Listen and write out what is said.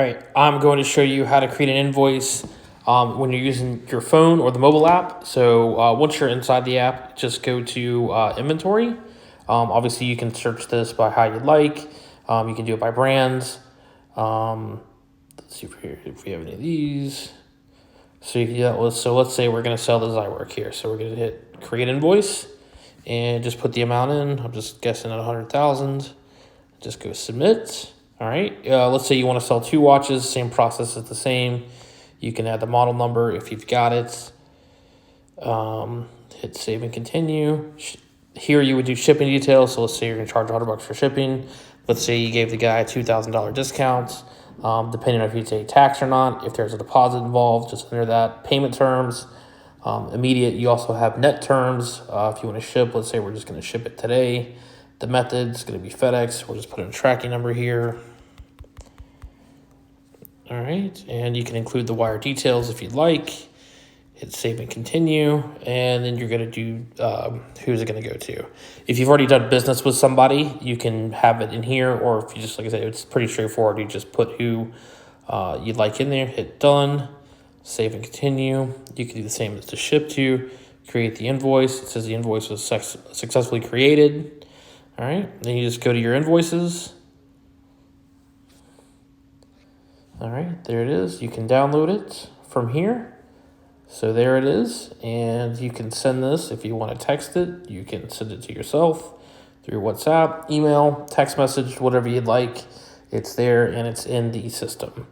All right, I'm going to show you how to create an invoice when you're using your phone or the mobile app. So once you're inside the app, just go to inventory. Obviously, you can search this by how you like. You can do it by brands. Let's see if we have any of these. So you can do that. So let's say we're going to sell the Zywork here. So we're going to hit create invoice and just put the amount in. I'm just guessing at 100,000. Just go submit. All right, let's say you want to sell 2 watches, same process is the same. You can add the model number if you've got it. Hit save and continue. Here you would do shipping details. So let's say you're going to charge $100 for shipping. Let's say you gave the guy a $2,000 discount. Depending on if you take tax or not, if there's a deposit involved, just enter that. Payment terms, immediate. You also have net terms. If you want to ship, let's say we're just going to ship it today. The method is going to be FedEx. We'll just put in a tracking number here. All right, and you can include the wire details if you'd like. Hit save and continue, and then you're going to do who's it going to go to. If you've already done business with somebody, you can have it in here, or if you just, like I said, it's pretty straightforward. You just put who you'd like in there, hit done, save and continue. You can do the same as to ship to, create the invoice. It says the invoice was successfully created. All right, then you just go to your invoices. All right, there it is. You can download it from here. So there it is, and you can send this if you want to text it. You can send it to yourself through WhatsApp, email, text message, whatever you'd like. It's there and it's in the system.